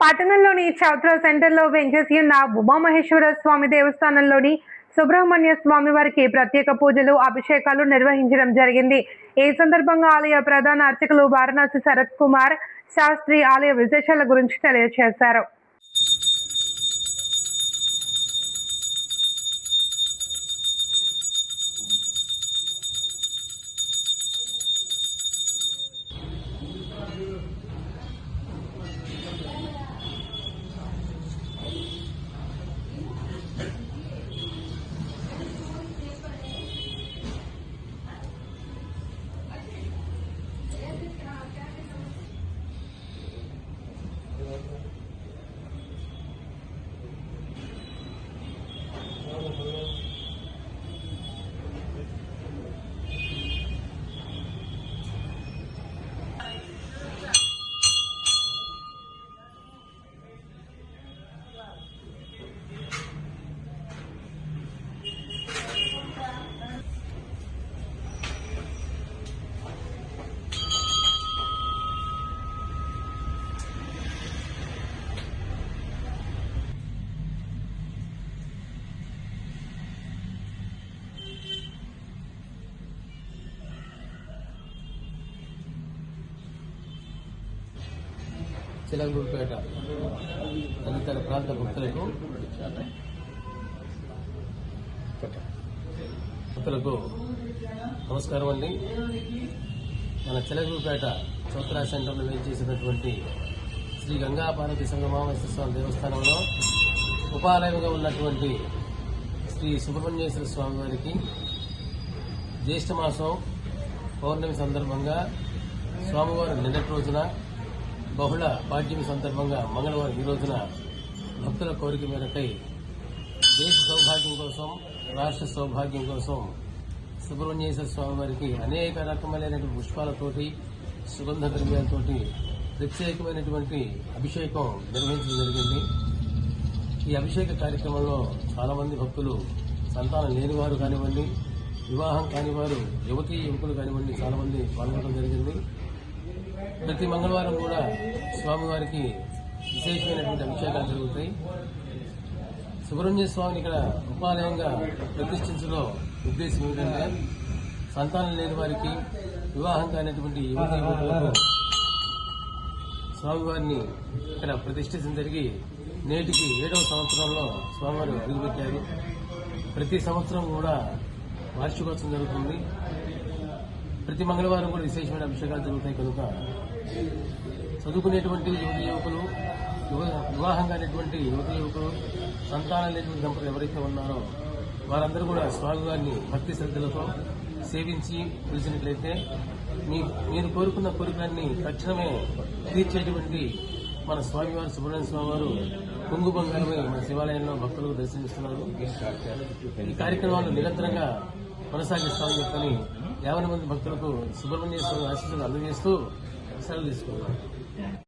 పట్టణంలోని చౌత్ర సెంటర్లో వెంచేసి ఉన్న ఉమామహేశ్వర స్వామి దేవస్థానంలోని సుబ్రహ్మణ్య స్వామి వారికి ప్రత్యేక పూజలు అభిషేకాలు నిర్వహించడం జరిగింది. ఈ సందర్భంగా ఆలయ ప్రధాన అర్చకులు వారణాసి శరత్ కుమార్ శాస్త్రి ఆలయ విశేషాల గురించి తెలియజేశారు. చిలకలూరుపేట తదితర ప్రాంత భక్తులకు నమస్కారం అండి. మన చిలకలూరుపేట చౌత్రా సెంటర్లో వేయించేసినటువంటి శ్రీ గంగా పార్వతీ సంగమామేశ్వర స్వామి దేవస్థానంలో ఉపాలయంగా ఉన్నటువంటి శ్రీ సుబ్రహ్మణ్యేశ్వర స్వామి వారికి జ్యేష్ఠమాసం పౌర్ణమి సందర్భంగా స్వామివారు నిన్నటి రోజున బహుళ పాడ్యమి సందర్భంగా మంగళవారం ఈ రోజున భక్తుల కోరిక మేరకై దేశ సౌభాగ్యం కోసం రాష్ట్ర సౌభాగ్యం కోసం సుబ్రహ్మణ్యేశ్వర స్వామి వారికి అనేక రకమైనటువంటి పుష్పాలతోటి సుగంధ ద్రవ్యాలతోటి ప్రత్యేకమైనటువంటి అభిషేకం నిర్వహించడం జరిగింది. ఈ అభిషేక కార్యక్రమంలో చాలా మంది భక్తులు సంతానం లేనివారు కానివ్వండి, వివాహం కానివారు, యువతీ యువకులు కానివ్వండి, చాలా మంది పాల్గొనడం జరిగింది. ప్రతి మంగళవారం కూడా స్వామివారికి విశేషమైనటువంటి అభిషేకాలు జరుగుతాయి. సుబ్రహ్మణ్య స్వామిని ఇక్కడ ఉపాలయంగా ప్రతిష్ఠించడం ఉద్దేశం ఏమిటంటే సంతానం లేని వారికి, వివాహం కానిటువంటి యువతీ యువకులకు స్వామివారిని ఇక్కడ ప్రతిష్ఠించడం జరిగి నేటికి 7వ సంవత్సరంలో స్వామివారు అడుగుపెట్టారు. ప్రతి సంవత్సరం కూడా వార్షికోత్సవం జరుగుతుంది. ప్రతి మంగళవారం కూడా విశేషమైన అభిషేకాలు జరుగుతాయి కనుక చదువుకునేటువంటి యువతీ యువకులు, వివాహం కానిటువంటి యువతీ యువకులు, సంతానం లేని దంపతులు ఎవరైతే ఉన్నారో వారందరూ కూడా స్వామివారిని భక్తి శ్రద్ధలతో సేవించి పిలిచినట్లయితే మీరు కోరుకున్న కోరికలన్నీ తక్షణమే తీర్చేటువంటి మన స్వామివారు సుబ్రహ్మణ్య స్వామి వారు కొంగు బంగారమై మన శివాలయంలో భక్తులకు దర్శనమిస్తున్నారు. ఈ కార్యక్రమాలు నిరంతరంగా కొనసాగిస్తామని చెప్పని 50 మంది భక్తులకు సుబ్రహ్మణ్య స్వామి ఆశీస్సులు అందజేస్తూ సెలవు తీసుకున్నారు.